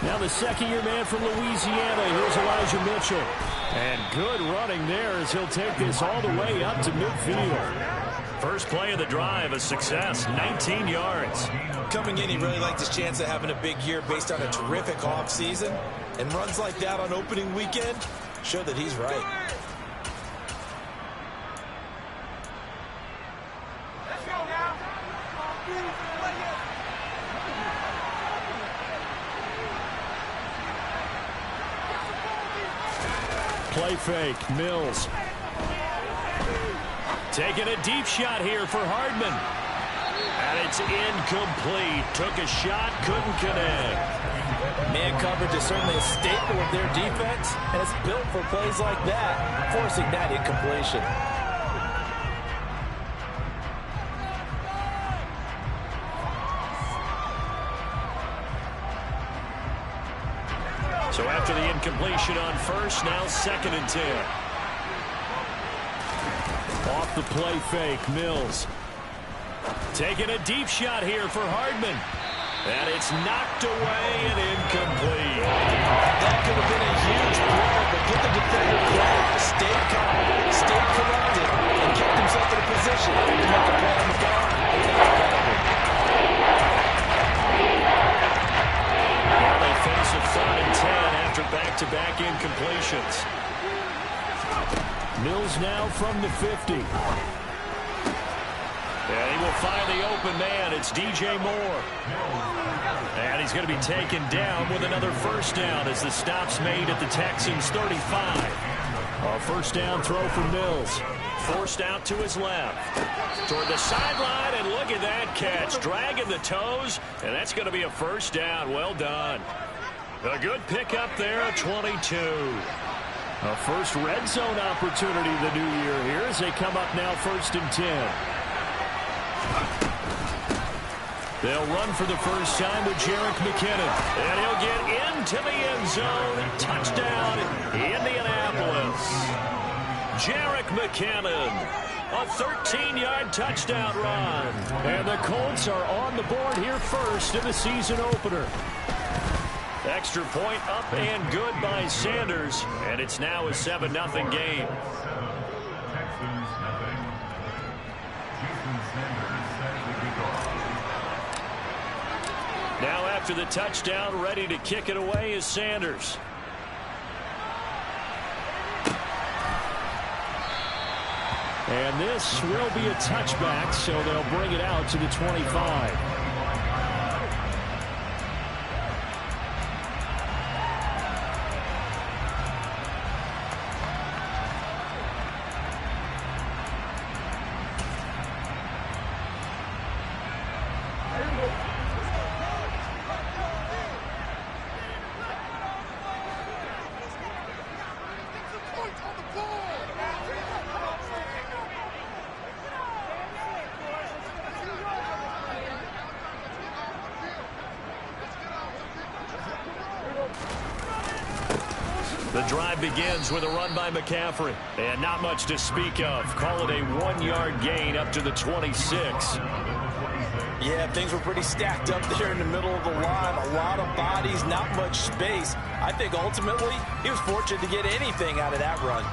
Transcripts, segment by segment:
Now the second-year man from Louisiana, here's Elijah Mitchell. And good running there as he'll take this all the way up to midfield. First play of the drive, a success, 19 yards. Coming in, he really liked his chance of having a big year based on a terrific offseason. And runs like that on opening weekend show that he's right. Play fake, Mills. Taking a deep shot here for Hardman. And it's incomplete. Took a shot, couldn't connect. Man coverage is certainly a staple of their defense, and it's built for plays like that, forcing that incompletion. So after the incompletion on first, now 2nd and 10. Off the play fake, Mills. Taking a deep shot here for Hardman. And it's knocked away and incomplete. That could have been a huge play, but get the defender credit. Stayed calm, stayed collected, and kept himself in a position to make a play on the ball. Now they face a 3rd and 10 after back-to-back incompletions. Mills now from the 50. And he will find the open man. It's DJ Moore. And he's going to be taken down with another first down as the stop's made at the Texans' 35. A first down throw for Mills. Forced out to his left. Toward the sideline, and look at that catch. Dragging the toes, and that's going to be a first down. Well done. A good pickup there, 22. A first red zone opportunity the new year here as they come up now 1st and 10. They'll run for the first time with Jerick McKinnon. And he'll get into the end zone. Touchdown, Indianapolis. Jerick McKinnon, a 13-yard touchdown run. And the Colts are on the board here first in the season opener. Extra point up and good by Sanders. And it's now a 7-0 game. Now after the touchdown, ready to kick it away is Sanders. And this will be a touchback, so they'll bring it out to the 25. The drive begins with a run by McCaffrey. And not much to speak of. Call it a 1-yard gain up to the 26. Yeah, things were pretty stacked up there in the middle of the line. A lot of bodies, not much space. I think ultimately he was fortunate to get anything out of that run.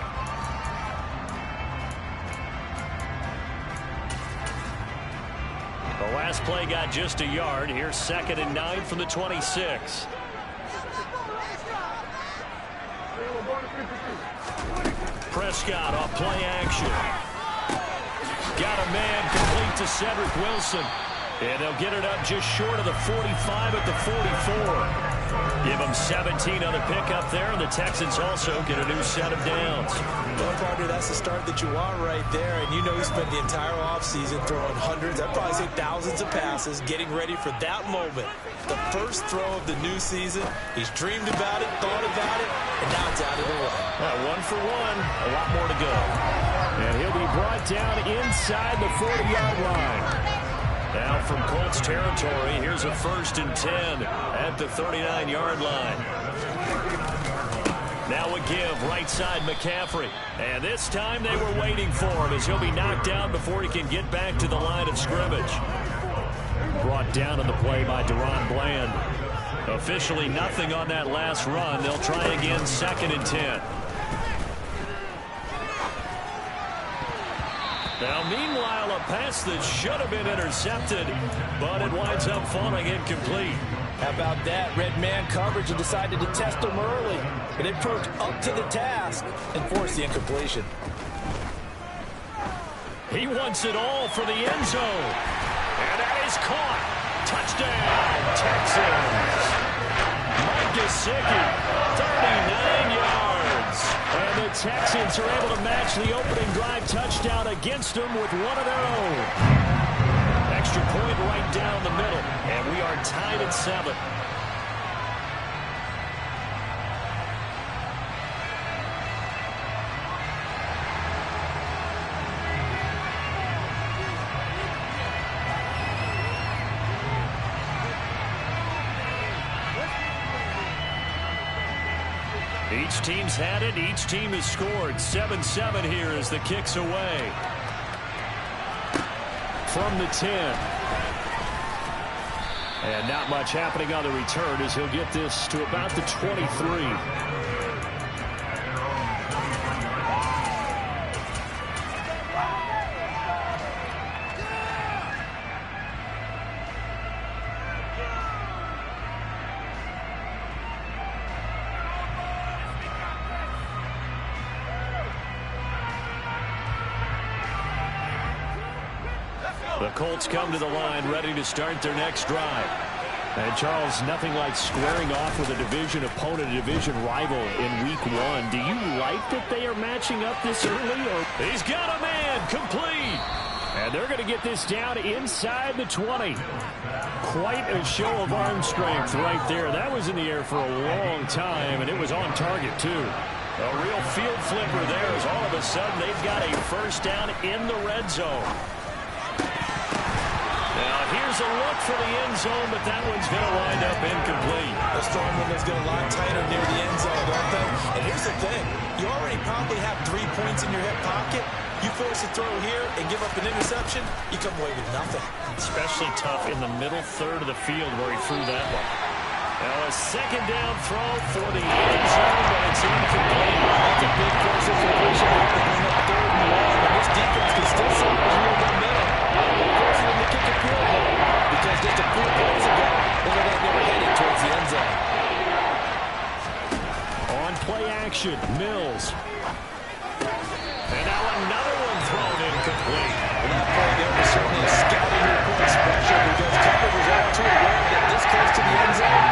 The last play got just a yard. Here's 2nd and 9 from the 26. Prescott off play action. Got a man complete to Cedric Wilson. And they'll get it up just short of the 45 at the 44. Give them 17 on the pickup there, and the Texans also get a new set of downs. Well, partner, that's the start that you want right there. And you know he spent the entire offseason throwing hundreds, I'd probably say thousands of passes, getting ready for that moment. The first throw of the new season. He's dreamed about it, thought about it, and now it's out of the way. 1 for 1, a lot more to go. And he'll be brought down inside the 40-yard line. Now from Colts territory, here's a 1st and 10 at the 39-yard line. Now a give, right side McCaffrey. And this time they were waiting for him as he'll be knocked down before he can get back to the line of scrimmage. Brought down on the play by Deron Bland. Officially nothing on that last run. They'll try again, 2nd and 10. Now, meanwhile, a pass that should have been intercepted, but it winds up falling incomplete. How about that? Red man coverage and decided to test him early. And it proved up to the task and forced the incompletion. He wants it all for the end zone. And that is caught. Touchdown, Texans. Mike Gesicki, 39 yards. And the Texans are able to match the opening drive touchdown against them with one of their own. Extra point right down the middle. And we are tied at 7. Each team's had it. Each team has scored. 7-7 here as the kick's away. From the 10. And not much happening on the return as he'll get this to about the 23. The Colts come to the line ready to start their next drive. And, Charles, nothing like squaring off with a division opponent, a division rival in Week 1. Do you like that they are matching up this early? Or he's got a man complete. And they're going to get this down inside the 20. Quite a show of arm strength right there. That was in the air for a long time, and it was on target, too. A real field flipper there as all of a sudden they've got a first down in the red zone. Now, here's a look for the end zone, but that one's going to wind up incomplete. The strong windows get a lot tighter near the end zone, don't they? And here's the thing. You already probably have 3 points in your hip pocket. You force a throw here and give up an interception, you come away with nothing. Especially tough in the middle third of the field where he threw that one. Now, a second down throw for the end zone, but it's incomplete. That's a big force situation. They have to bring up 3rd and long, and this defense can still salvage near the middle. Forcing them to kick a field goal because just a few plays ago, they were never headed towards the end zone. On play action, Mills. And now another one thrown incomplete. And that play there was certainly a scouting report special because Tucker was all too aware that this close to the end zone,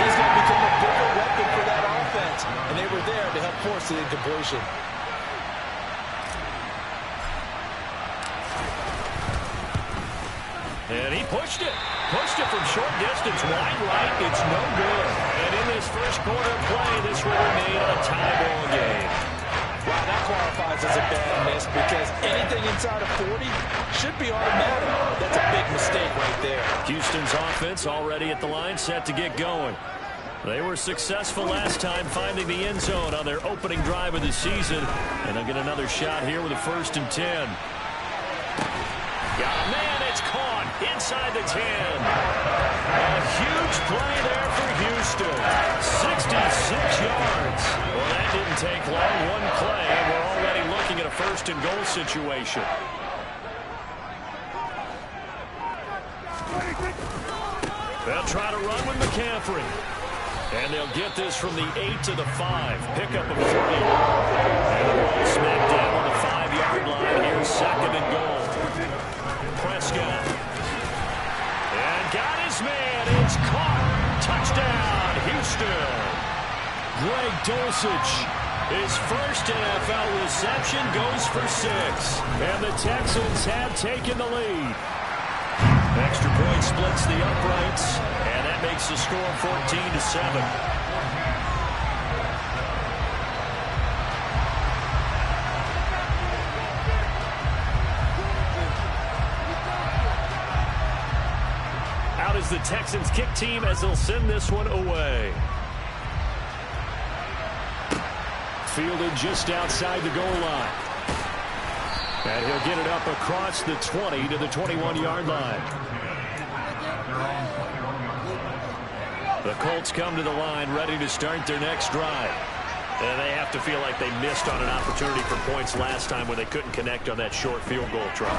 he's going to become a bigger weapon for that offense. And they were there to help force the incompletion. And he pushed it. Pushed it from short distance, wide right. It's no good. And in this first quarter play, this will remain a tie ball game. Wow, that qualifies as a bad miss because anything inside of 40 should be automatic. That's a big mistake right there. Houston's offense already at the line, set to get going. They were successful last time finding the end zone on their opening drive of the season. And they'll get another shot here with a 1st and 10. Got a man, it's caught inside the 10. A huge play there for Houston. 66 yards. Well, that didn't take long. One play, and we're already looking at a 1st and goal situation. They'll try to run with McCaffrey. And they'll get this from the 8 to the 5. Pickup of 3. And the ball smacked down on the 5-yard line. Here's 2nd and goal. Prescott. And got his man. It's caught. Touchdown, Houston. Greg Dulcich. His first NFL reception goes for 6. And the Texans have taken the lead. Extra point splits the uprights. And that makes the score 14-7. Is the Texans kick team as they'll send this one away. Fielded just outside the goal line. And he'll get it up across the 20 to the 21-yard line. The Colts come to the line ready to start their next drive. And they have to feel like they missed on an opportunity for points last time when they couldn't connect on that short field goal try.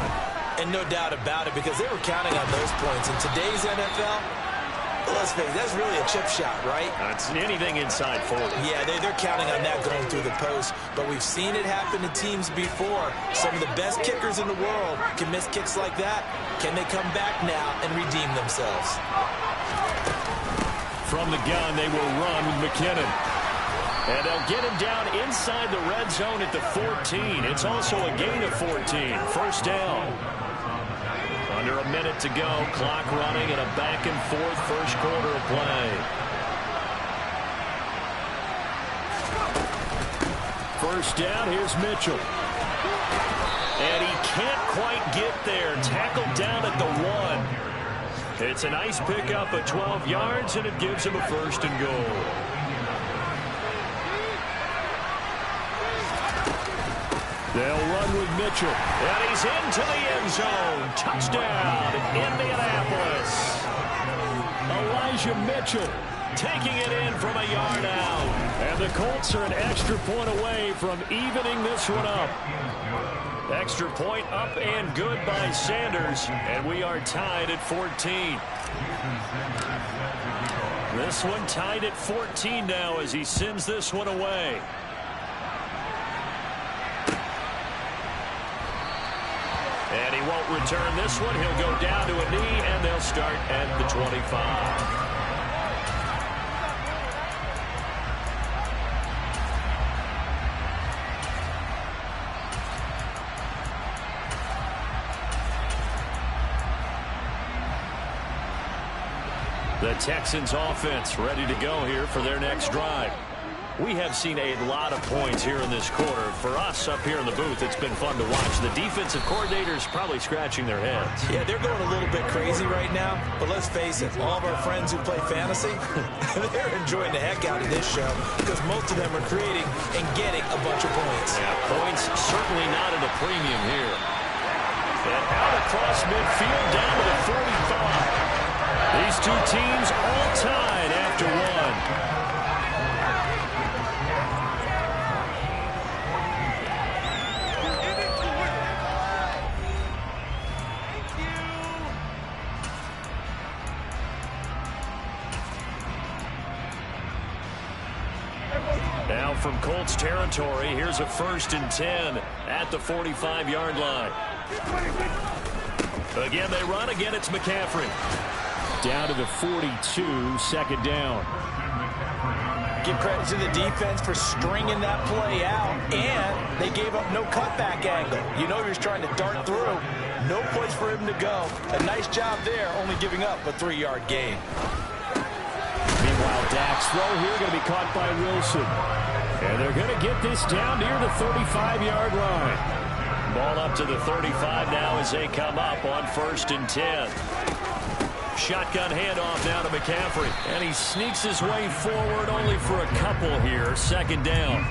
And no doubt about it, because they were counting on those points. In today's NFL, let's face it, that's really a chip shot, right? It's anything inside 40. Yeah, they're counting on that going through the post. But we've seen it happen to teams before. Some of the best kickers in the world can miss kicks like that. Can they come back now and redeem themselves? From the gun, they will run with McKinnon. And they'll get him down inside the red zone at the 14. It's also a gain of 14. First down. Under a minute to go. Clock running and a back-and-forth first quarter of play. First down, here's Mitchell. And he can't quite get there. Tackled down at the 1. It's a nice pickup of 12 yards, and it gives him a first and goal. They'll run with Mitchell. And he's into the end zone. Touchdown, Indianapolis. Elijah Mitchell taking it in from a yard out. And the Colts are an extra point away from evening this one up. Extra point up and good by Sanders. And we are tied at 14. This one tied at 14 now as he sends this one away. And he won't return this one. He'll go down to a knee, and they'll start at the 25. The Texans offense ready to go here for their next drive. We have seen a lot of points here in this quarter. For us up here in the booth, it's been fun to watch. The defensive coordinators probably scratching their heads. Yeah, they're going a little bit crazy right now. But let's face it, all of our friends who play fantasy, they're enjoying the heck out of this show because most of them are creating and getting a bunch of points. Yeah, points certainly not at a premium here. And out across midfield down to the 45. These two teams all tied after one. Now from Colts territory, here's a 1st and 10 at the 45-yard line. Again, they run. Again, it's McCaffrey. Down to the 42, second down. Give credit to the defense for stringing that play out, and they gave up no cutback angle. You know he was trying to dart through. No place for him to go. A nice job there, only giving up a 3-yard gain. Meanwhile, Dak's throw here going to be caught by Wilson. And they're going to get this down near the 35-yard line. Ball up to the 35 now as they come up on 1st and 10. Shotgun handoff now to McCaffrey. And he sneaks his way forward only for a couple here. Second down.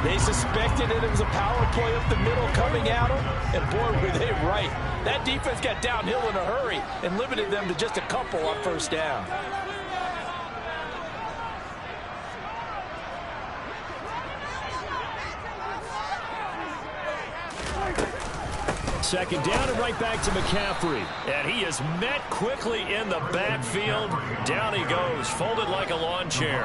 They suspected it was a power play up the middle coming at them. And boy, were they right. That defense got downhill in a hurry and limited them to just a couple on 1st down. Second down and right back to McCaffrey. And he is met quickly in the backfield. Down he goes, folded like a lawn chair.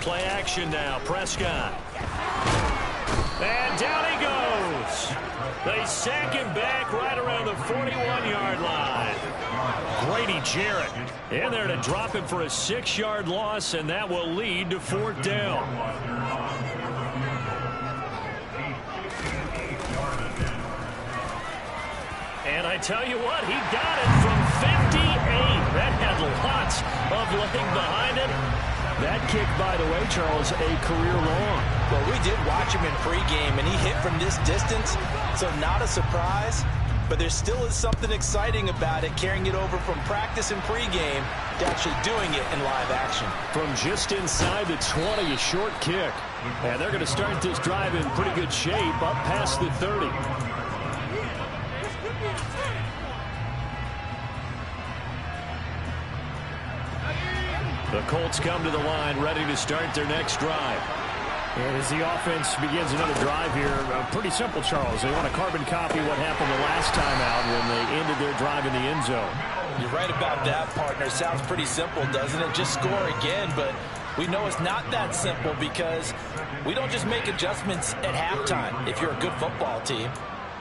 Play action now, Prescott. And down he goes. They sack him back right around the 41-yard line. Grady Jarrett in there to drop him for a 6-yard loss, and that will lead to 4th down. And I tell you what, he got it from 58. That had lots of leg behind it. That kick, by the way, Charles, a career long. Well, we did watch him in pregame, and he hit from this distance, so not a surprise. But there still is something exciting about it, carrying it over from practice and pregame to actually doing it in live action. From just inside the 20, a short kick. And they're going to start this drive in pretty good shape, up past the 30. The Colts come to the line, ready to start their next drive. And as the offense begins another drive here, pretty simple, Charles. They want to carbon copy what happened the last time out when they ended their drive in the end zone. You're right about that, partner. Sounds pretty simple, doesn't it? Just score again, but we know it's not that simple because we don't just make adjustments at halftime if you're a good football team.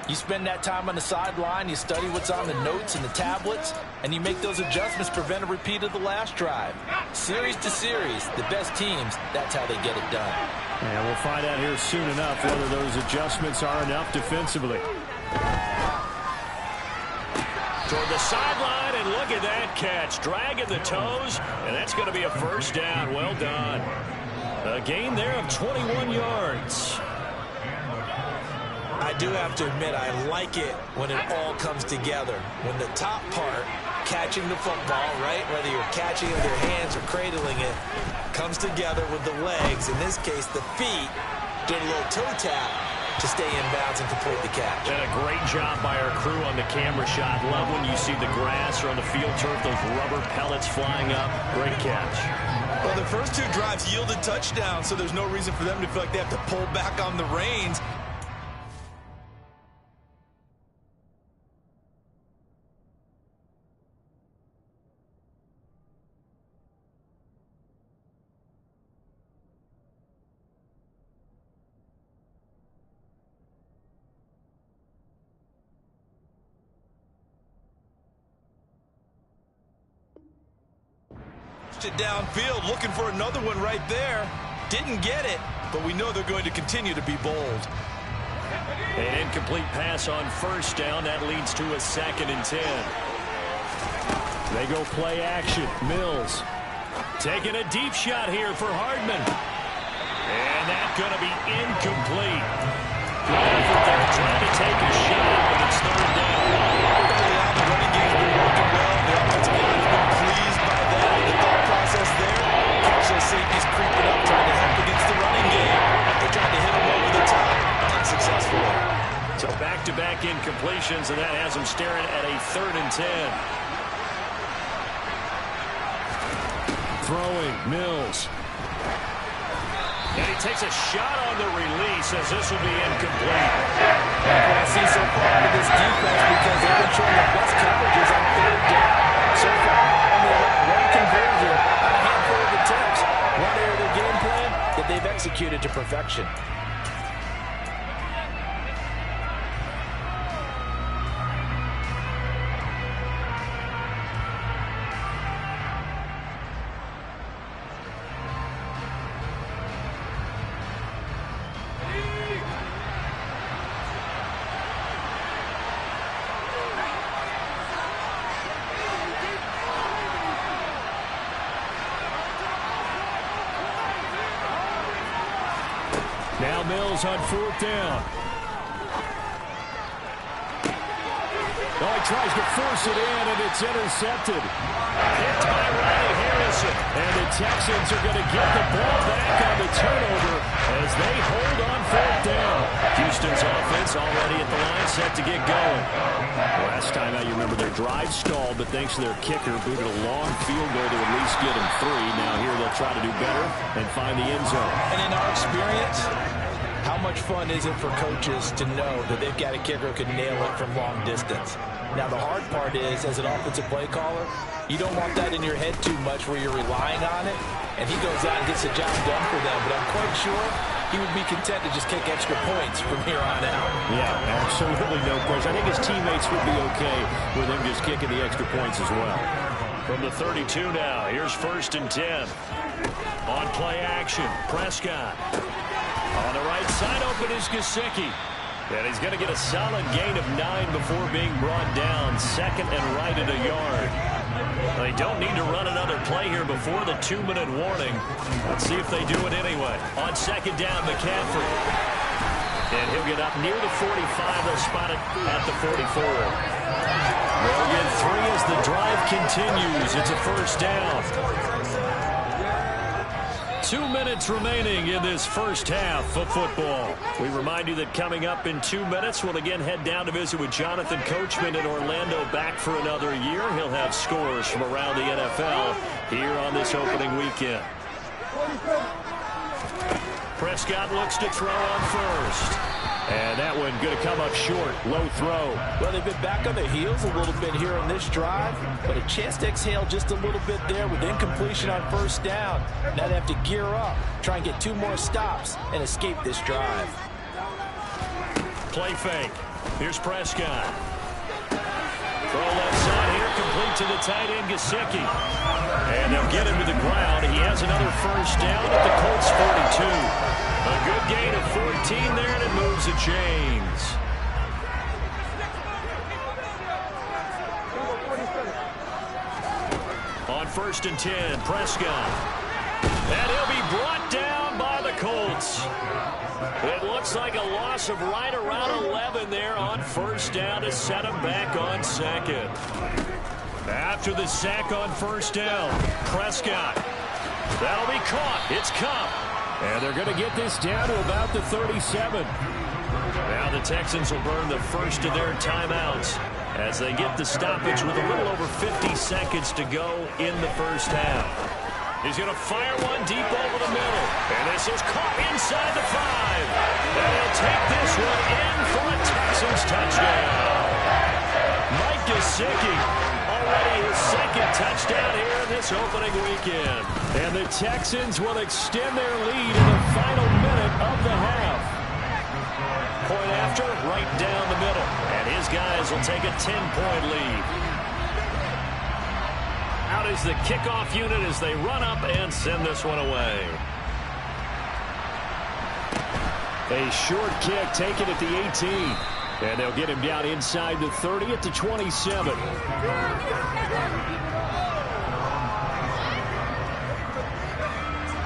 You spend that time on the sideline, you study what's on the notes and the tablets, and you make those adjustments, prevent a repeat of the last drive. Series to series, the best teams, that's how they get it done. And we'll find out here soon enough whether those adjustments are enough defensively. Toward the sideline, and look at that catch. Dragging the toes, and that's going to be a first down. Well done. A gain there of 21 yards. I do have to admit, I like it when it all comes together. When the top part, catching the football, right, whether you're catching it with your hands or cradling it, comes together with the legs. In this case, the feet, did a little toe tap to stay in bounds and complete the catch. And a great job by our crew on the camera shot. Love when you see the grass or on the field turf, those rubber pellets flying up. Great catch. Well, the first two drives yielded touchdowns, so there's no reason for them to feel like they have to pull back on the reins. It downfield, looking for another one right there. Didn't get it, but we know they're going to continue to be bold. An incomplete pass on first down. That leads to a 2nd and 10. They go play action. Mills taking a deep shot here for Hardman. And that's going to be incomplete. Good effort there, trying to take a shot, but it's 3rd down. The running game's been working well. The offensive line has been pleased by that. The thought process there, catch those safeties creeping up, trying to help against the running game. They tried to hit them over the top, unsuccessfully. So back-to-back incompletions, and that has them staring at a 3rd and 10. Throwing, Mills. And he takes a shot on the release as this will be incomplete. What I see so far out of this defense, because they've been showing the best coverages on 3rd down. So far, on the one conversion, on a handful of attempts, one area of their game plan that they've executed to perfection. Now Mills on 4th down. Oh, he tries to force it in, and it's intercepted. Hit by Riley Harrison. And the Texans are going to get the ball back on the turnover as they hold on 4th down. Houston's offense already at the line, set to get going. Last time out, you remember their drive stalled, but thanks to their kicker, booted a long field goal to at least get them 3. Now here they'll try to do better and find the end zone. And in our experience, how much fun is it for coaches to know that they've got a kicker who can nail it from long distance? Now, the hard part is, as an offensive play caller, you don't want that in your head too much where you're relying on it, and he goes out and gets the job done for them. But I'm quite sure he would be content to just kick extra points from here on out. Yeah, absolutely no question. I think his teammates would be okay with him just kicking the extra points as well. From the 32 now, here's 1st and 10. On play action, Prescott. On the right side, open is Gesicki. And he's going to get a solid gain of 9 before being brought down. 2nd and right at a yard. They don't need to run another play here before the 2-minute warning. Let's see if they do it anyway. On 2nd down, McCaffrey. And he'll get up near the 45. They'll spot it at the 44. They'll get 3 as the drive continues. It's a 1st down. 2 minutes remaining in this first half of football. We remind you that coming up in 2 minutes, we'll again head down to visit with Jonathan Coachman in Orlando, back for another year. He'll have scores from around the NFL here on this opening weekend. Prescott looks to throw on first. And that one going to come up short. Low throw. Well, they've been back on their heels a little bit here on this drive, but a chance to exhale just a little bit there with incompletion on first down. Now they have to gear up, try and get 2 more stops, and escape this drive. Play fake. Here's Prescott. Throw left side here, complete to the tight end, Gesicki. And they'll get him to the ground. He has another first down at the Colts 42. A good gain of 14 there, and it moves the chains. On 1st and 10, Prescott. And he'll be brought down by the Colts. It looks like a loss of right around 11 there on first down to set him back on second. After the sack on first down, Prescott. That'll be caught. It's Kupp. And they're going to get this down to about the 37. Now the Texans will burn the first of their timeouts as they get the stoppage with a little over 50 seconds to go in the first half. He's going to fire one deep over the middle. And this is caught inside the 5. And he'll take this one in for a Texans touchdown. Mike Gesicki, already his second touchdown here in this opening weekend. And the Texans will extend their lead in the final minute of the half. Point after, right down the middle. And his guys will take a 10-point lead. Out is the kickoff unit as they run up and send this one away. A short kick taken at the 18. And they'll get him down inside the 30 at the 27.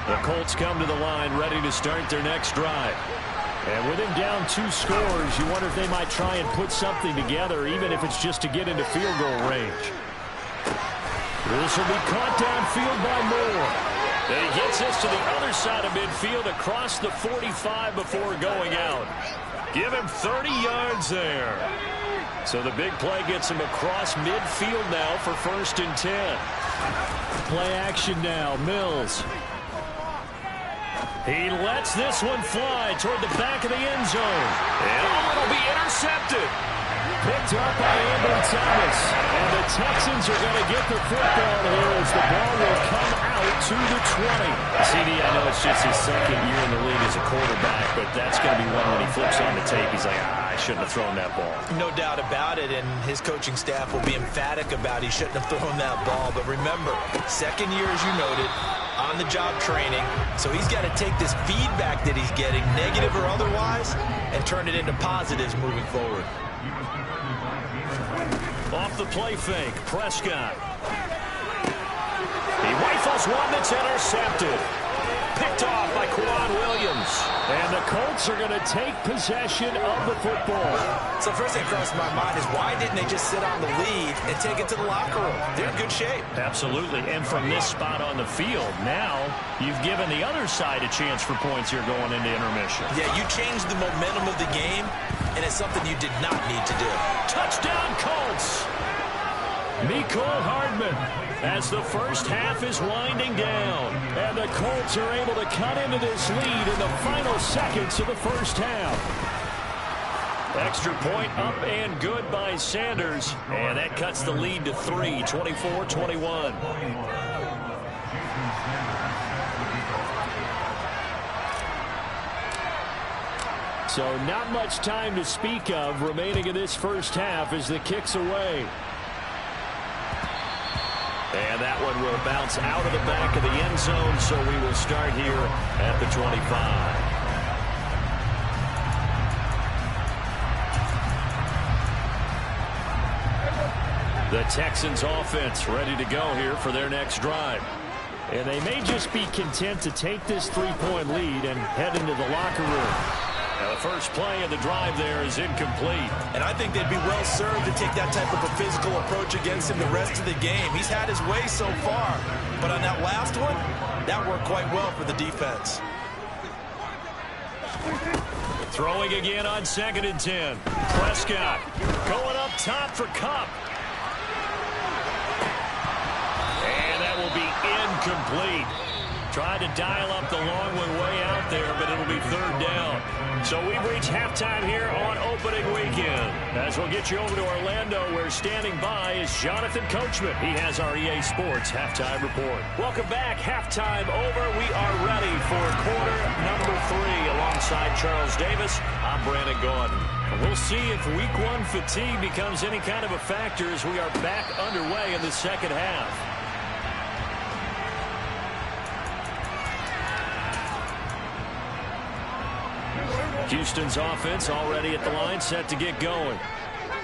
The Colts come to the line ready to start their next drive. And with him down 2 scores, you wonder if they might try and put something together, even if it's just to get into field goal range. This will be caught downfield by Moore. And he gets this to the other side of midfield across the 45 before going out. Give him 30 yards there. So the big play gets him across midfield now for 1st and 10. Play action now, Mills. He lets this one fly toward the back of the end zone. And it'll be intercepted. Picked up by Andrew Thomas. And the Texans are going to get the football here as the ball will come out to the 20. CD, I know it's just his second year in the league as a quarterback, but that's going to be one when he flips on the tape. He's like, I shouldn't have thrown that ball. No doubt about it, and his coaching staff will be emphatic about he shouldn't have thrown that ball. But remember, second year, as you noted, on-the-job training, so he's got to take this feedback that he's getting, negative or otherwise, and turn it into positives moving forward. Off the play fake, Prescott. He rifles one that's intercepted. Picked off by Quan Williams. And the Colts are going to take possession of the football. So first thing crossed my mind is why didn't they just sit on the lead and take it to the locker room? They're in good shape. Absolutely. And from this spot on the field, now you've given the other side a chance for points here going into intermission. Yeah, you changed the momentum of the game, and it's something you did not need to do. Touchdown, Colts! Mecole Hardman as the first half is winding down. And the Colts are able to cut into this lead in the final seconds of the first half. Extra point up and good by Sanders. And that cuts the lead to 3, 24-21. So not much time to speak of remaining in this first half as the kick's away. And that one will bounce out of the back of the end zone, so we will start here at the 25. The Texans offense ready to go here for their next drive. And they may just be content to take this 3-point lead and head into the locker room. Now the first play of the drive there is incomplete. And I think they'd be well served to take that type of a physical approach against him the rest of the game. He's had his way so far. But on that last one, that worked quite well for the defense. Throwing again on 2nd and 10. Prescott going up top for Kupp. And that will be incomplete. Tried to dial up the long one way out there, but it'll be 3rd down. So we've reached halftime here on opening weekend. As we'll get you over to Orlando, where standing by is Jonathan Coachman. He has our EA Sports halftime report. Welcome back. Halftime over. We are ready for quarter number 3 alongside Charles Davis. I'm Brandon Gaudin. We'll see if week 1 fatigue becomes any kind of a factor as we are back underway in the second half. Houston's offense already at the line, set to get going.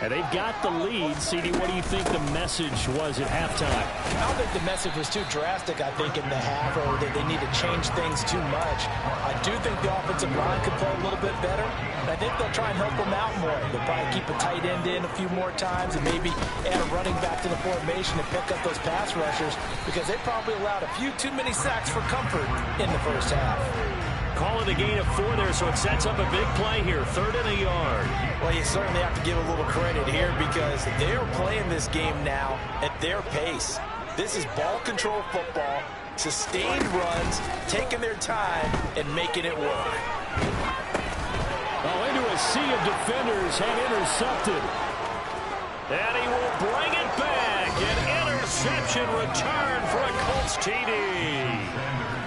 And they've got the lead. CD, what do you think the message was at halftime? I don't think the message was too drastic, I think, in the half, or that they need to change things too much. I do think the offensive line could play a little bit better. I think they'll try and help them out more. They'll probably keep a tight end in a few more times and maybe add a running back to the formation to pick up those pass rushers, because they probably allowed a few too many sacks for comfort in the first half. Call it a gain of 4 there, so it sets up a big play here. 3rd and a yard. Well, you certainly have to give a little credit here because they're playing this game now at their pace. This is ball control football, sustained runs, taking their time, and making it work. Oh, into a sea of defenders have intercepted. And he will bring it back. An interception return for a Colts TD.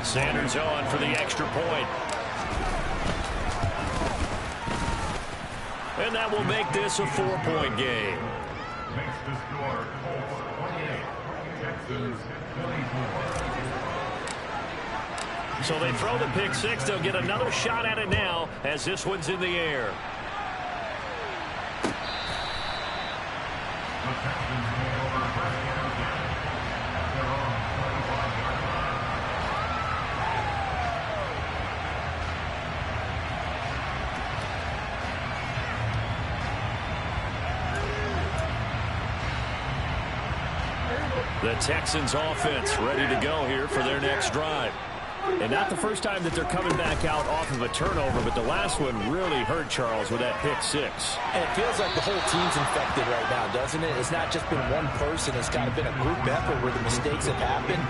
Sanders on for the extra point. And that will make this a 4-point game. Makes the score Colts 28, Texans 24. So they throw the pick 6. They'll get another shot at it now as this one's in the air. The Texans take over first and 10 at their own 25-yard line. The Texans offense ready to go here for their next drive. And not the first time that they're coming back out off of a turnover, but the last one really hurt Charles with that pick 6. And it feels like the whole team's infected right now, doesn't it? It's not just been one person. It's kind of been a group effort where the mistakes have happened.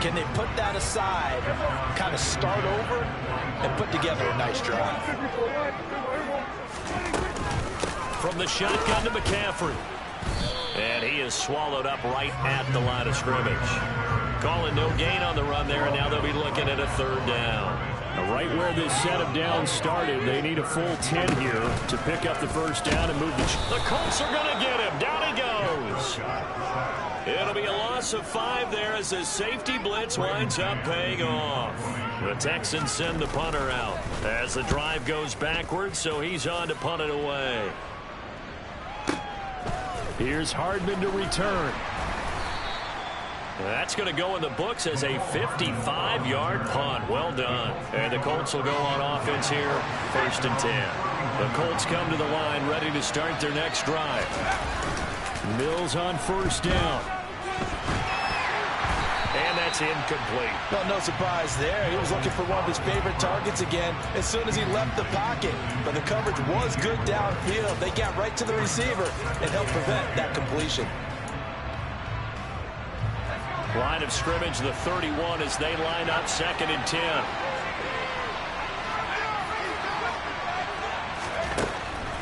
Can they put that aside, kind of start over, and put together a nice drive? From the shotgun to McCaffrey. And he is swallowed up right at the line of scrimmage. Calling no gain on the run there, and now they'll be looking at a 3rd down. Now right where this set of downs started, they need a full 10 here to pick up the first down and move the Colts are going to get him. Down he goes. It'll be a loss of 5 there as the safety blitz winds up paying off. The Texans send the punter out as the drive goes backwards, so he's on to punt it away. Here's Hardman to return. That's going to go in the books as a 55-yard punt. Well done. And the Colts will go on offense here, 1st and 10. The Colts come to the line ready to start their next drive. Mills on 1st down. And that's incomplete. Well, no surprise there. He was looking for one of his favorite targets again as soon as he left the pocket. But the coverage was good downfield. They got right to the receiver and helped prevent that completion. Line of scrimmage, the 31 as they line up 2nd and 10.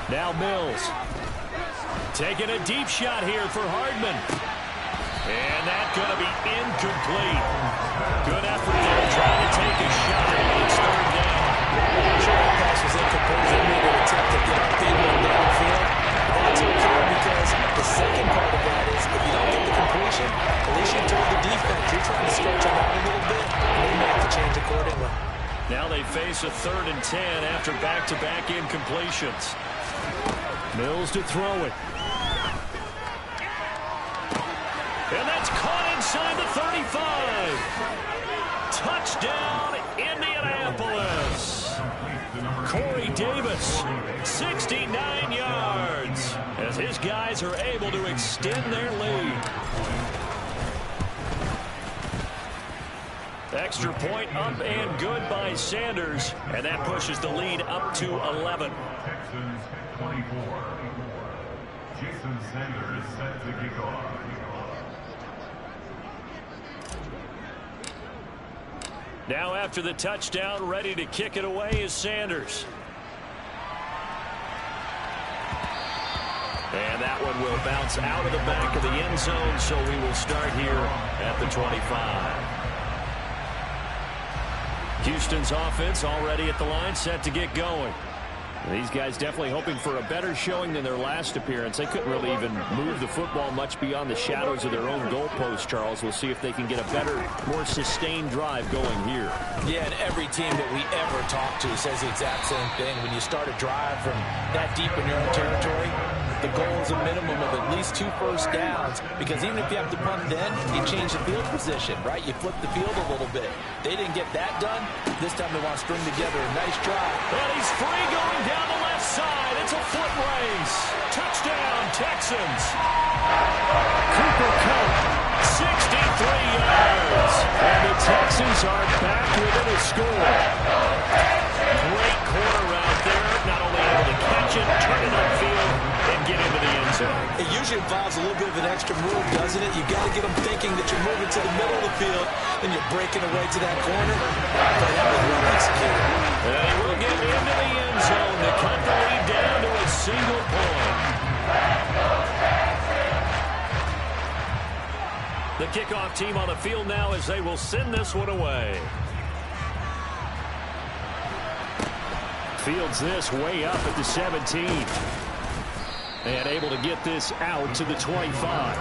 Now Mills. Taking a deep shot here for Hardman. And that's going to be incomplete. Good effort there trying to take a shot. It's 3rd down. I'm sure that pass was incomplete. They made an attempt to get a big one downfield. That's okay because the second part of that is if you don't get the completion, at least you told the defense you're trying to stretch them out a little bit, and they may have to change accordingly. Now they face a 3rd and 10 after back-to-back incompletions. Mills to throw it. And that's caught inside the 35. Touchdown, Indianapolis. Corey Davis, 69 yards, as his guys are able to extend their lead. Extra point up and good by Sanders, and that pushes the lead up to 11. Texans 24. Jason Sanders set to kick off. Now after the touchdown, ready to kick it away is Sanders. And that one will bounce out of the back of the end zone, so we will start here at the 25. Houston's offense already at the line, set to get going. These guys definitely hoping for a better showing than their last appearance. They couldn't really even move the football much beyond the shadows of their own goalpost, Charles. We'll see if they can get a better, more sustained drive going here. Yeah, and every team that we ever talk to says the exact same thing. When you start a drive from that deep in your own territory, the goal is a minimum of at least 2 first downs, because even if you have to punt then, you change the field position, right? You flip the field a little bit. They didn't get that done. This time they want to string together a nice drive. And he's free going down the left side. It's a foot race. Touchdown, Texans. Cooper Kupp, 63 yards. And the Texans are back within a score. Great corner out there. Not only able to catch it, turn it upfield, and get into the end zone. It usually involves a little bit of an extra move, doesn't it? You got to get them thinking that you're moving to the middle of the field and you're breaking away to that corner. But that was well executed. And he will get into the end zone to cut the lead down to a single point. The kickoff team on the field now as they will send this one away. Fields this way up at the 17. And able to get this out to the 25.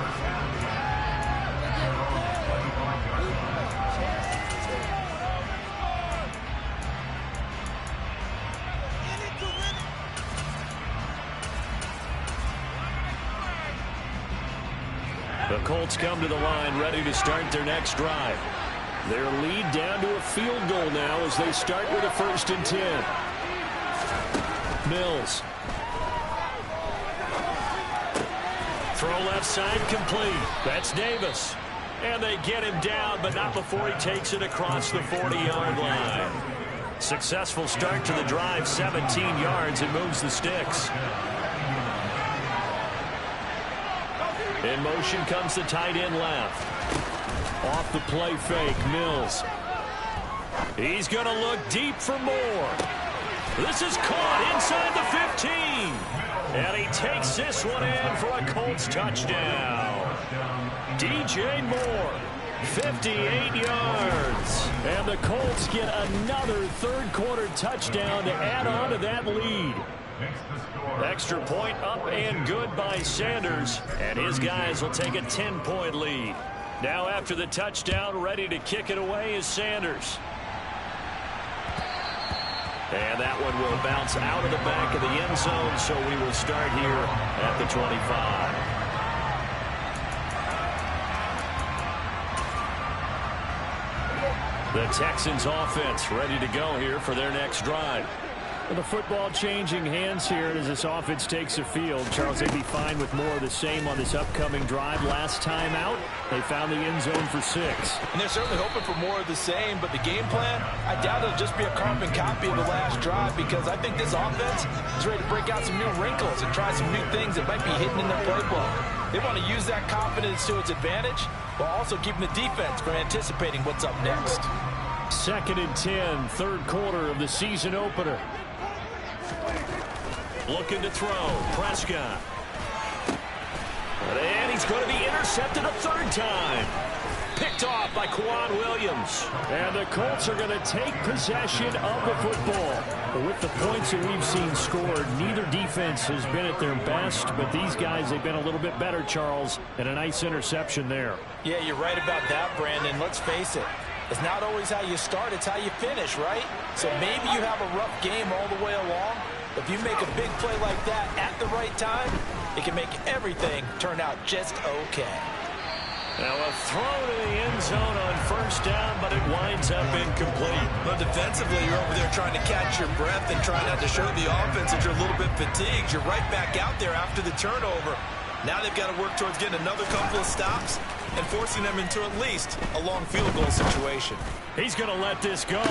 The Colts come to the line ready to start their next drive. Their lead down to a field goal now as they start with a 1st and 10. Mills. Throw left side complete. That's Davis. And they get him down, but not before he takes it across the 40-yard line. Successful start to the drive, 17 yards, and moves the sticks. In motion comes the tight end left. Off the play fake, Mills. He's going to look deep for more. This is caught inside the 15. And he takes this one in for a Colts touchdown. DJ Moore, 58 yards. And the Colts get another third-quarter touchdown to add on to that lead. Extra point up and good by Sanders. And his guys will take a 10-point lead. Now after the touchdown, ready to kick it away is Sanders. And that one will bounce out of the back of the end zone, so we will start here at the 25. The Texans offense ready to go here for their next drive. Well, the football changing hands here as this offense takes the field. Charles, they'd be fine with more of the same on this upcoming drive. Last time out, they found the end zone for 6. And they're certainly hoping for more of the same, but the game plan, I doubt it'll just be a carbon copy of the last drive, because I think this offense is ready to break out some new wrinkles and try some new things that might be hidden in their playbook. They want to use that confidence to its advantage while also keeping the defense from anticipating what's up next. 2nd and 10, third quarter of the season opener. Looking to throw, Prescott. And he's going to be intercepted a third time. Picked off by Quan Williams. And the Colts are going to take possession of the football. But with the points that we've seen scored, neither defense has been at their best. But these guys, they've been a little bit better, Charles, and a nice interception there. Yeah, you're right about that, Brandon. Let's face it. It's not always how you start, it's how you finish, right? So maybe you have a rough game all the way along. If you make a big play like that at the right time, it can make everything turn out just okay. Now a throw to the end zone on first down, but it winds up incomplete. Well, defensively, you're over there trying to catch your breath and try not to show the offense that you're a little bit fatigued. You're right back out there after the turnover. Now they've got to work towards getting another couple of stops and forcing them into at least a long field goal situation. He's going to let this go.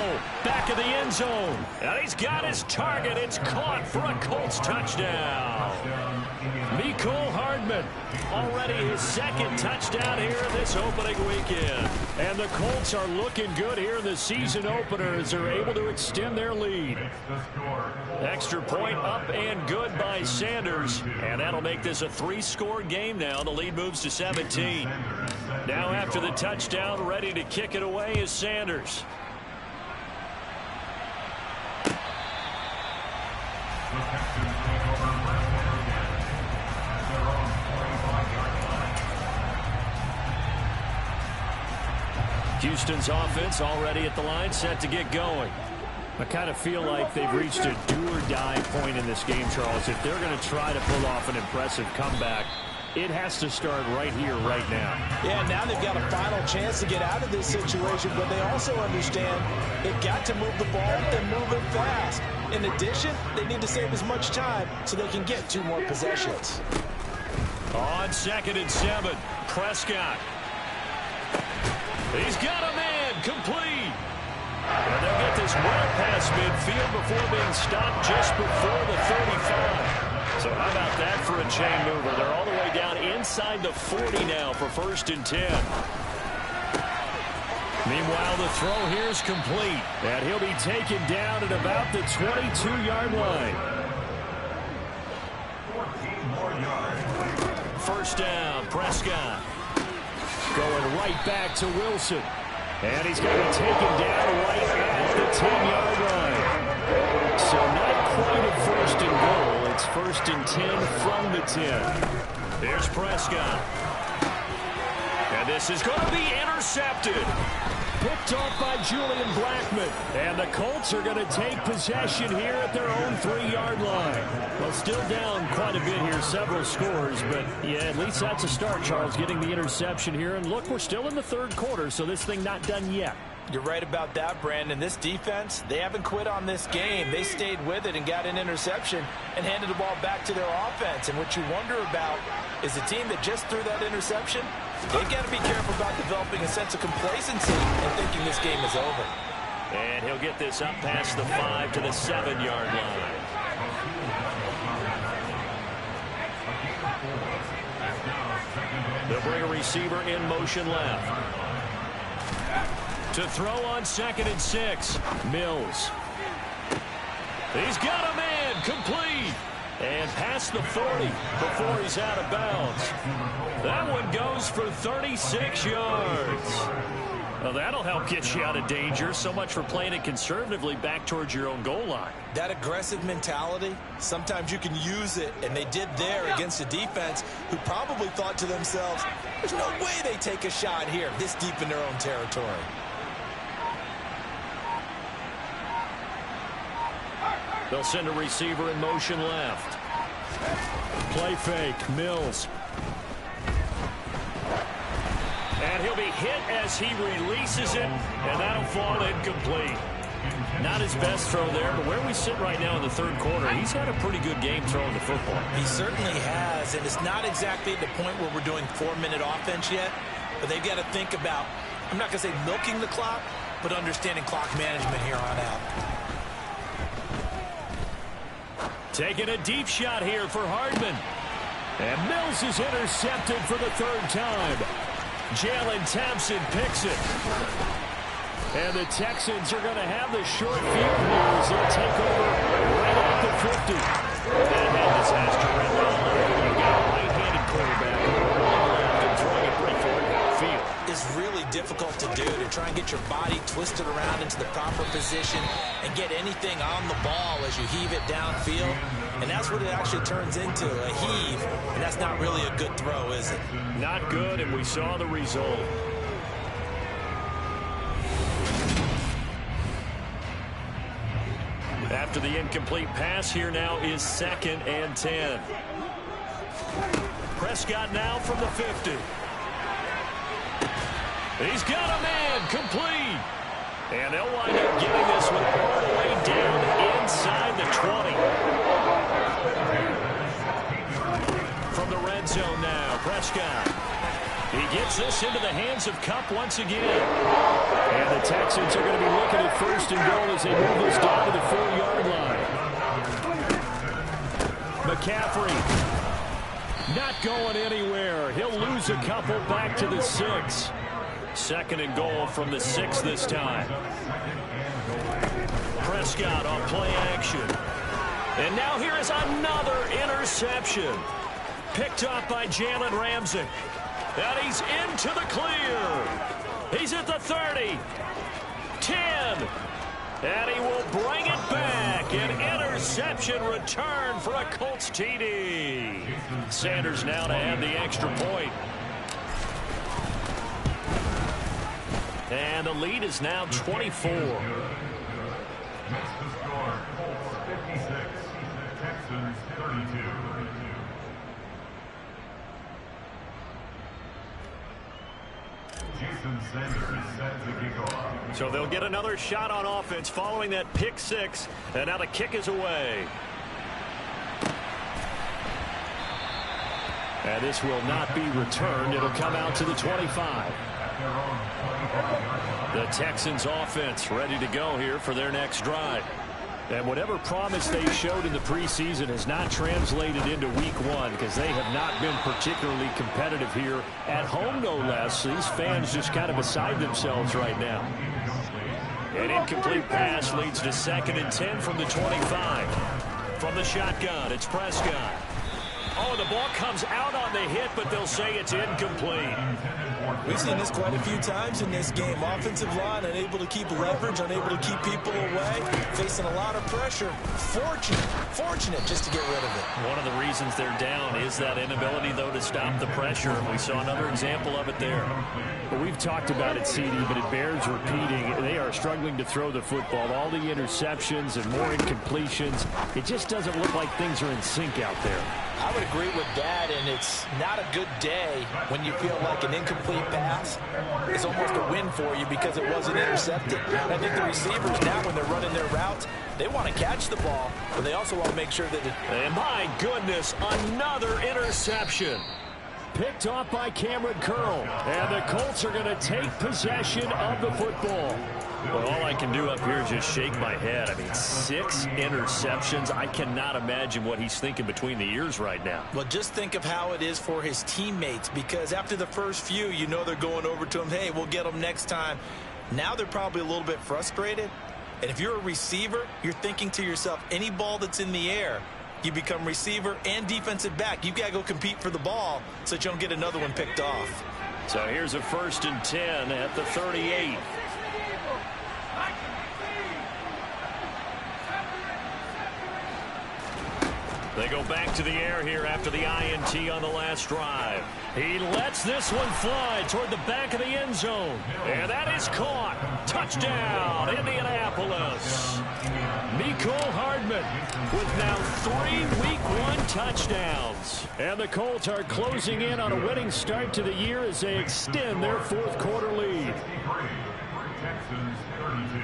Back of the end zone. And he's got his target. It's caught for a Colts touchdown. Mecole Hardman, already his second touchdown here this opening weekend. And the Colts are looking good here in the season opener as they're able to extend their lead. Extra point up and good by Sanders. And that'll make this a 3-score game now. The lead moves to 17. Now after the touchdown, ready to kick it away is Sanders. Houston's offense already at the line, set to get going. I kind of feel like they've reached a do-or-die point in this game, Charles. If they're going to try to pull off an impressive comeback, it has to start right here, right now. Yeah, now they've got a final chance to get out of this situation, but they also understand they've got to move the ball and move it fast. In addition, they need to save as much time so they can get 2 more possessions. On 2nd and 7, Prescott. He's got a man, complete. And they'll get this well past midfield before being stopped just before the 35. So how about that for a chain mover? They're all the way down inside the 40 now for 1st and 10. Meanwhile, the throw here is complete. And he'll be taken down at about the 22-yard line. 14 more yards. First down, Prescott. Going right back to Wilson. And he's going to be taken down right at the 10-yard line. So not quite a 1st and goal. It's 1st and 10 from the 10. Here's Prescott. And this is going to be intercepted. Picked off by Julian Blackmon. And the Colts are going to take possession here at their own 3-yard line. Well, still down quite a bit here, several scores. But, yeah, at least that's a start, Charles, getting the interception here. And, look, we're still in the 3rd quarter, so this thing not done yet. You're right about that, Brandon. This defense, they haven't quit on this game. They stayed with it and got an interception and handed the ball back to their offense. And what you wonder about is the team that just threw that interception, they've got to be careful about developing a sense of complacency and thinking this game is over. And he'll get this up past the 5 to the 7-yard line. They'll bring a receiver in motion left. To throw on 2nd and 6, Mills. He's got a man, complete. And past the 40 before he's out of bounds. That one goes for 36 yards. Well, that'll help get you out of danger. So much for playing it conservatively back towards your own goal line. That aggressive mentality, sometimes you can use it, and they did there against a defense who probably thought to themselves, there's no way they take a shot here this deep in their own territory. They'll send a receiver in motion left. Play fake, Mills. And he'll be hit as he releases it, and that'll fall incomplete. Not his best throw there, but where we sit right now in the 3rd quarter, he's had a pretty good game throwing the football. He certainly has, and it's not exactly at the point where we're doing 4-minute offense yet, but they've got to think about, I'm not going to say milking the clock, but understanding clock management here on out. Taking a deep shot here for Hardman. And Mills is intercepted for the 3rd time. Jalen Thompson picks it. And the Texans are going to have the short field here as they'll take over right at the 50. That head disaster right now. You've got a right-handed quarterback and throwing it pretty far downfield. It's really difficult to do, to try and get your body twisted around into the proper position and get anything on the ball as you heave it downfield. And that's what it actually turns into, a heave. And that's not really a good throw, is it? Not good, and we saw the result. After the incomplete pass, here now is 2nd and 10. Prescott now from the 50. He's got a man complete. And they'll wind up getting this one all the way down inside the 20. From the red zone now, Prescott. He gets this into the hands of Kupp once again. And the Texans are going to be looking at first and goal as they move this down to the 4-yard line. McCaffrey not going anywhere. He'll lose a couple back to the 6. Second and goal from the 6 this time. Prescott on play action. And now here is another interception. Picked off by Jalen Ramsey. And he's into the clear. He's at the 30. 10. And he will bring it back. An interception return for a Colts TD. Sanders now to add the extra point. And the lead is now 24. Makes the score Colts 56, Texans 32. Jason Sanders set to kick off. So they'll get another shot on offense following that pick 6. And now the kick is away. And this will not be returned. It'll come out to the 25. The Texans offense ready to go here for their next drive. And whatever promise they showed in the preseason has not translated into week 1 because they have not been particularly competitive here at home, no less. These fans just kind of beside themselves right now. An incomplete pass leads to 2nd and 10 from the 25. From the shotgun, it's Prescott. Oh, the ball comes out on the hit, but they'll say it's incomplete. We've seen this quite a few times in this game. Offensive line unable to keep leverage, unable to keep people away, facing a lot of pressure. Fortunate just to get rid of it. One of the reasons they're down is that inability, though, to stop the pressure. We saw another example of it there. Well, we've talked about it, CD, but it bears repeating. They are struggling to throw the football. All the interceptions and more incompletions. It just doesn't look like things are in sync out there. I would agree with that, and it's not a good day when you feel like an incomplete pass is almost a win for you because it wasn't intercepted. And I think the receivers now, when they're running their routes, they want to catch the ball, but they also want to make sure that it... And my goodness, another interception. Picked off by Cameron Curl. And the Colts are going to take possession of the football. Well, all I can do up here is just shake my head. I mean, 6 interceptions. I cannot imagine what he's thinking between the ears right now. Well, just think of how it is for his teammates, because after the first few, you know they're going over to him, hey, we'll get them next time. Now they're probably a little bit frustrated. And if you're a receiver, you're thinking to yourself, any ball that's in the air, you become receiver and defensive back. You've got to go compete for the ball so that you don't get another one picked off. So here's a 1st and 10 at the 38. They go back to the air here after the INT on the last drive. He lets this one fly toward the back of the end zone. And that is caught. Touchdown, Indianapolis. Mecole Hardman with now 3 Week 1 touchdowns. And the Colts are closing in on a winning start to the year as they extend their 4th quarter lead. Texans 32.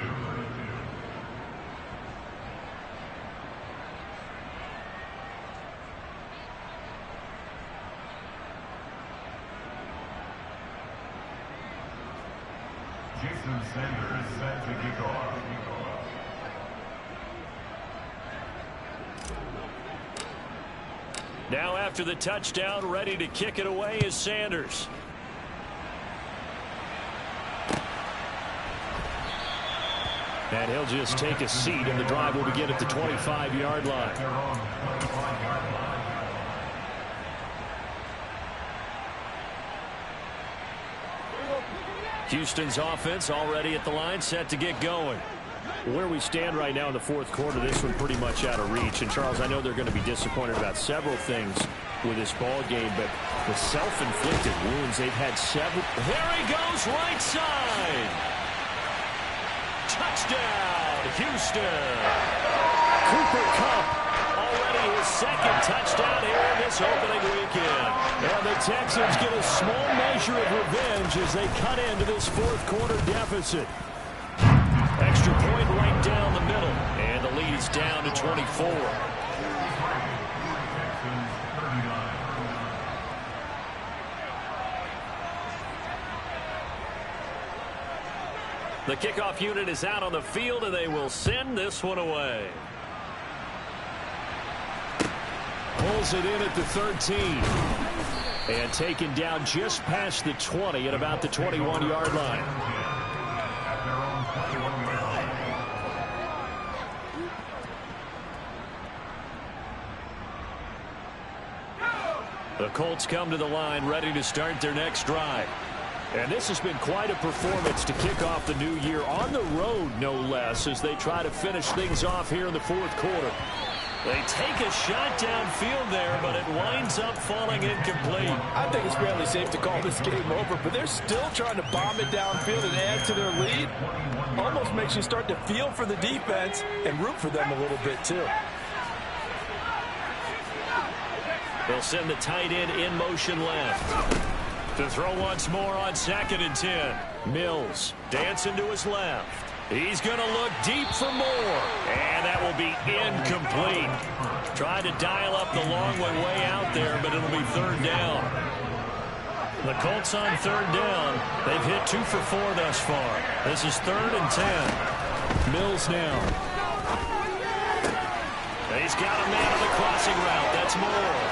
Jason Sanders set to kick off. Now after the touchdown, ready to kick it away is Sanders. And he'll just take a seat, and the drive will begin at the 25-yard line. Houston's offense already at the line, set to get going. Where we stand right now in the 4th quarter, this one pretty much out of reach. And, Charles, I know they're going to be disappointed about several things with this ball game, but the self-inflicted wounds, they've had several. There he goes, right side. Touchdown, Houston. Cooper Kupp, already his 2nd touchdown here in this opening weekend. And the Texans get a small measure of revenge challenge as they cut into this fourth quarter deficit. Extra point right down the middle, and the lead is down to 24. The kickoff unit is out on the field, and they will send this one away. Pulls it in at the 13. And taken down just past the 20 at about the 21-yard line. The Colts come to the line ready to start their next drive. And this has been quite a performance to kick off the new year on the road, no less, as they try to finish things off here in the fourth quarter. They take a shot downfield there, but it winds up falling incomplete. I think it's fairly safe to call this game over, but they're still trying to bomb it downfield and add to their lead. Almost makes you start to feel for the defense and root for them a little bit, too. They'll send the tight end in motion left. To throw once more on 2nd and 10. Mills dancing to his left. He's going to look deep for more. And that will be incomplete. Tried to dial up the long way out there, but it'll be 3rd down. The Colts on 3rd down. They've hit 2 for 4 thus far. This is 3rd and 10. Mills now. He's got a man on the crossing route. That's Moore.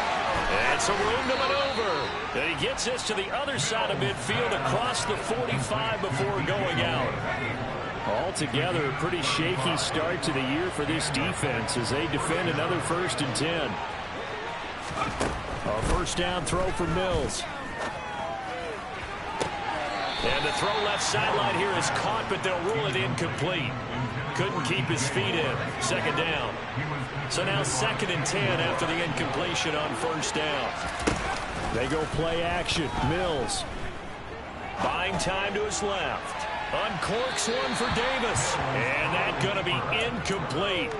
And some room to maneuver. And he gets this to the other side of midfield across the 45 before going out. Altogether, a pretty shaky start to the year for this defense as they defend another 1st and 10. A 1st down throw for Mills. And the throw left sideline here is caught, but they'll rule it incomplete. Couldn't keep his feet in. 2nd down. So now 2nd and 10 after the incompletion on 1st down. They go play action. Mills buying time to his left. Uncorks one for Davis. And that's going to be incomplete.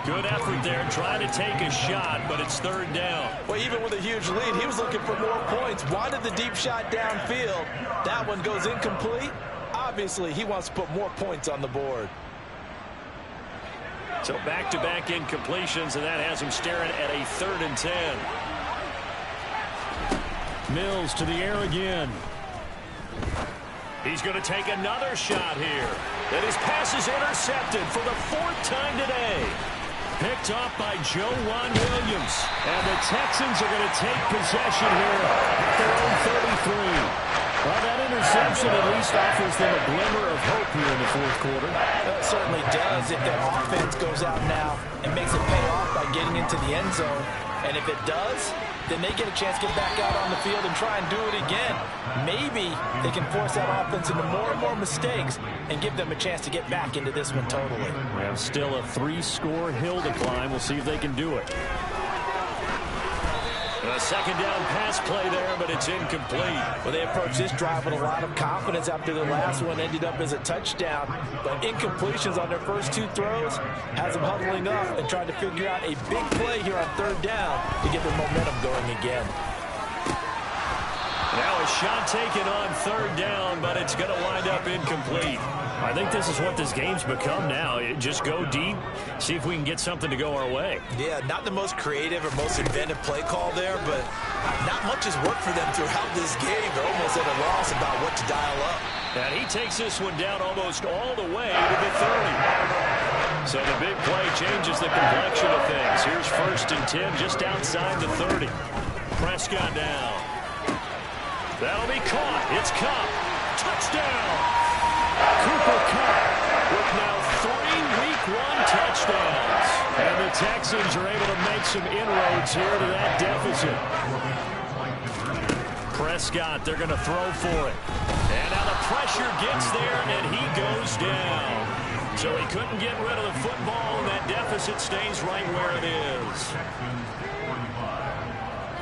Good effort there trying to take a shot, but it's 3rd down. Well, even with a huge lead, he was looking for more points. Wanted the deep shot downfield. That one goes incomplete. Obviously, he wants to put more points on the board. So back-to-back incompletions, and that has him staring at a 3rd and 10. Mills to the air again. He's going to take another shot here. And his pass is intercepted for the 4th time today. Picked off by Joejuan Williams. And the Texans are going to take possession here at their own 33. Well, that interception at least offers them a glimmer of hope here in the fourth quarter. It certainly does if their offense goes out now and makes it pay off by getting into the end zone. And if it does, then they get a chance to get back out on the field and try and do it again. Maybe they can force that offense into more and more mistakes and give them a chance to get back into this one totally. We have still a 3-score hill to climb. We'll see if they can do it. A 2nd down pass play there, but it's incomplete. Well, they approached this drive with a lot of confidence after the last one ended up as a touchdown. But incompletions on their first 2 throws has them huddling up and trying to figure out a big play here on 3rd down to get their momentum going again. Now a shot taken on 3rd down, but it's going to wind up incomplete. I think this is what this game's become now. Just go deep, see if we can get something to go our way. Yeah, not the most creative or most inventive play call there, but not much has worked for them throughout this game. They're almost at a loss about what to dial up. And he takes this one down almost all the way to the 30. So the big play changes the complexion of things. Here's 1st and 10 just outside the 30. Prescott down. That'll be caught. It's Kupp. Touchdown. Cooper Kupp with now 3 Week 1 touchdowns. And the Texans are able to make some inroads here to that deficit. Prescott, they're going to throw for it. And now the pressure gets there, and he goes down. So he couldn't get rid of the football, and that deficit stays right where it is.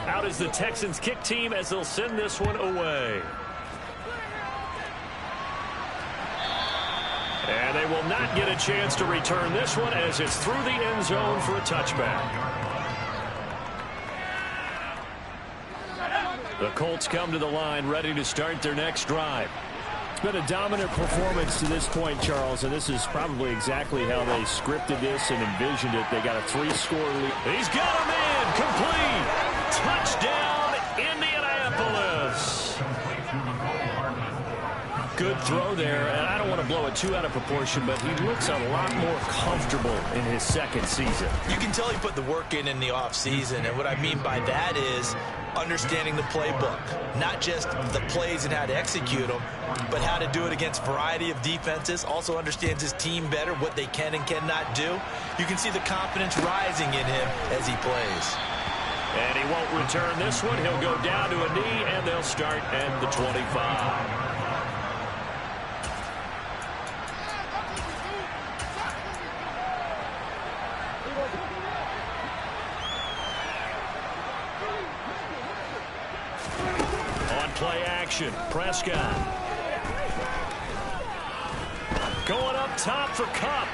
Out is the Texans kick team as they'll send this one away. And they will not get a chance to return this one as it's through the end zone for a touchback. The Colts come to the line, ready to start their next drive. It's been a dominant performance to this point, Charles, and this is probably exactly how they scripted this and envisioned it. They got a 3-score lead. He's got him in, complete. Touchdown, Indianapolis. Good throw there, and I don't want to blow it too out of proportion, but he looks a lot more comfortable in his second season. You can tell he put the work in the offseason, and what I mean by that is understanding the playbook. Not just the plays and how to execute them, but how to do it against a variety of defenses. Also understands his team better, what they can and cannot do. You can see the confidence rising in him as he plays. And he won't return this one. He'll go down to a knee, and they'll start at the 25. Play action. Prescott. Going up top for Kupp.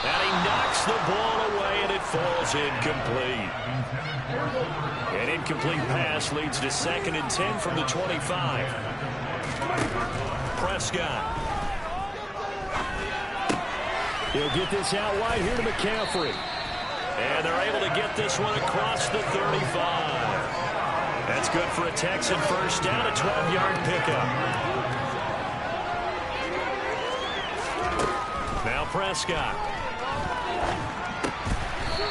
And he knocks the ball away, and it falls incomplete. An incomplete pass leads to 2nd and 10 from the 25. Prescott. He'll get this out wide here to McCaffrey. And they're able to get this one across the 35. That's good for a Texan first down, a 12-yard pickup. Now Prescott.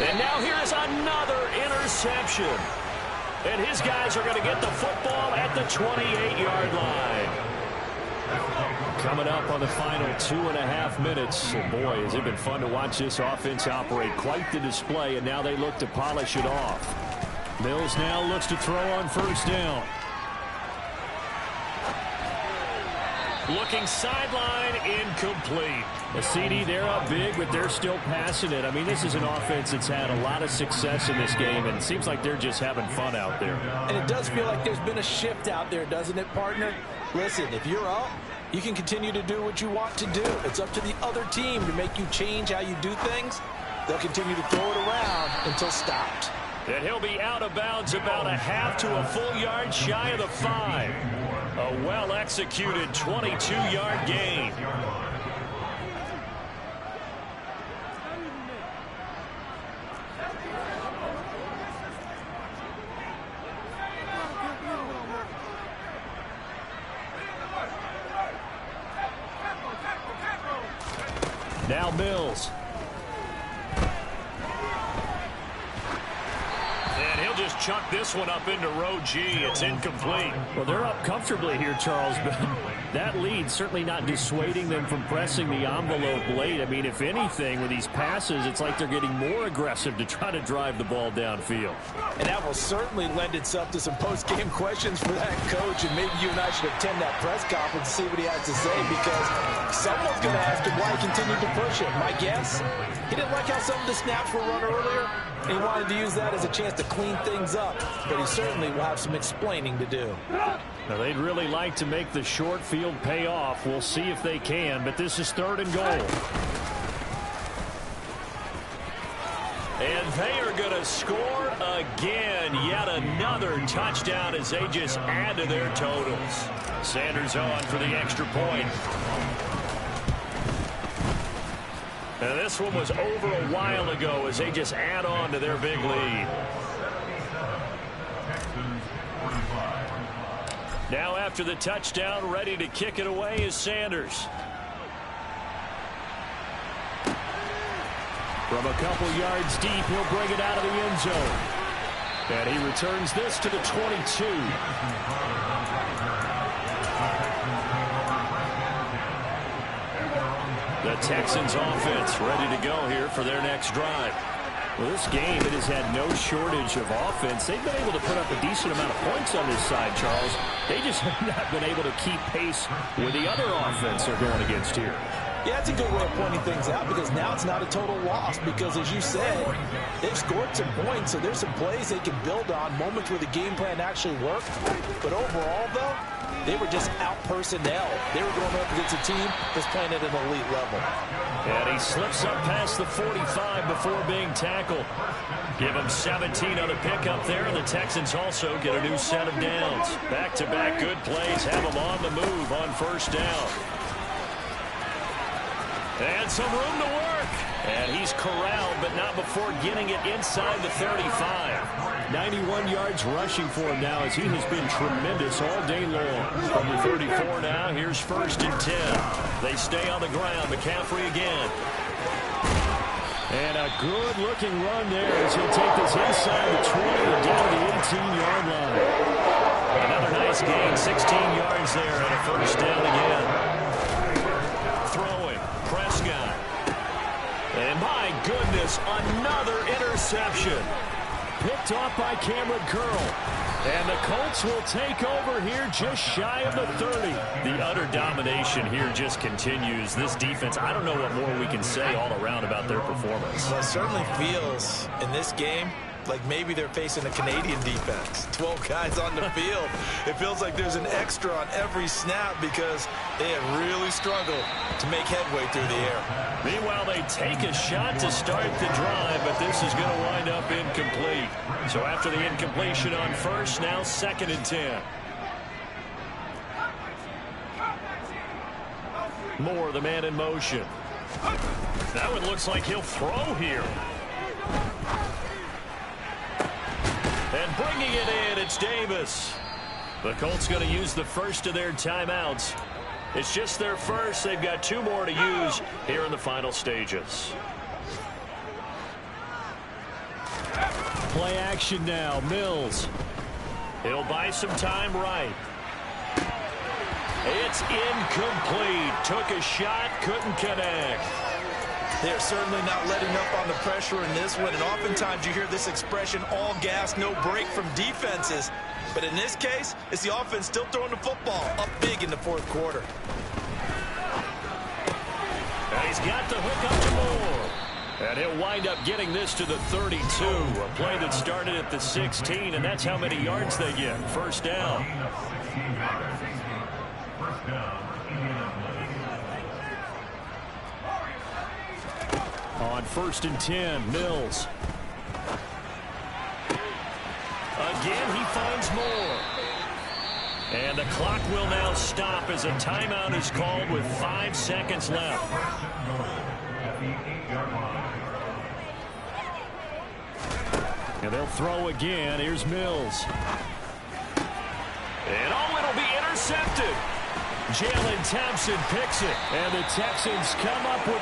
And now here's another interception. And his guys are going to get the football at the 28-yard line. Coming up on the final 2.5 minutes. And boy, has it been fun to watch this offense operate. Quite the display, and now they look to polish it off. Mills now looks to throw on first down. Looking sideline, incomplete. A CD, they're up big, but they're still passing it. I mean, this is an offense that's had a lot of success in this game, and it seems like they're just having fun out there. And it does feel like there's been a shift out there, doesn't it, partner? Listen, if you're up, you can continue to do what you want to do. It's up to the other team to make you change how you do things. They'll continue to throw it around until stopped. And he'll be out of bounds about a half to a full yard shy of the 5. A well-executed 22-yard gain. Now Mills. Just chuck this one up into row G. It's incomplete. Well, they're up comfortably here, Charles, but that lead certainly not dissuading them from pressing the envelope late. I mean, if anything, with these passes, it's like they're getting more aggressive to try to drive the ball downfield. And that will certainly lend itself to some post-game questions for that coach, and maybe you and I should attend that press conference and see what he has to say, because someone's going to ask him why he continued to push it. My guess, he didn't like how some of the snaps were run earlier. He wanted to use that as a chance to clean things up, but he certainly will have some explaining to do. Now, they'd really like to make the short field pay off. We'll see if they can, but this is 3rd and goal. And they are going to score again. Yet another touchdown as they just add to their totals. Sanders on for the extra point. And this one was over a while ago as they just add on to their big lead. Now after the touchdown, ready to kick it away is Sanders. From a couple yards deep, he'll bring it out of the end zone. And he returns this to the 22. The Texans offense ready to go here for their next drive. Well, this game, it has had no shortage of offense. They've been able to put up a decent amount of points on this side, Charles. They just have not been able to keep pace with the other offense they're going against here. Yeah, it's a good way of pointing things out, because now it's not a total loss, because as you said, they've scored some points, so there's some plays they can build on, moments where the game plan actually worked. But overall, though, They were just out personnel. They were going up against a team that's playing at an elite level. And he slips up past the 45 before being tackled. Give him 17 on the pickup there, and the Texans also get a new set of downs. Back-to-back good plays have them on the move on first down. And some room to work. And he's corralled, but not before getting it inside the 35. 91 yards rushing for him now as he has been tremendous all day long. From the 34 now, here's 1st and 10. They stay on the ground. McCaffrey again. And a good-looking run there as he'll take this inside the 20 and down to the 18-yard line. Another nice gain, 16 yards there, and a first down again. Throwing, Prescott. And my goodness, another interception. Picked off by Cameron Curl. And the Colts will take over here just shy of the 30. The utter domination here just continues. This defense, I don't know what more we can say all around about their performance. Well, it certainly feels in this game like maybe they're facing a Canadian defense. 12 guys on the field. It feels like there's an extra on every snap because they have really struggled to make headway through the air. Meanwhile, they take a shot to start the drive, but this is going to wind up incomplete. So after the incompletion on first, now 2nd and 10. Moore, the man in motion. That one looks like he'll throw here. And bringing it in, it's Davis. The Colts going to use the first of their timeouts. It's just their first. They've got 2 more to use here in the final stages. Play action now. Mills. He'll buy some time right. It's incomplete. Took a shot, couldn't connect. They're certainly not letting up on the pressure in this one, and oftentimes you hear this expression, all gas, no break from defenses. But in this case, it's the offense still throwing the football up big in the 4th quarter. And he's got the hook up to Moore. And he'll wind up getting this to the 32. A play that started at the 16, and that's how many yards they get. First down. On 1st and 10, Mills. Again, he finds Moore. And the clock will now stop as a timeout is called with 5 seconds left. And they'll throw again. Here's Mills. And oh, it'll be intercepted. Jalen Thompson picks it. And the Texans come up with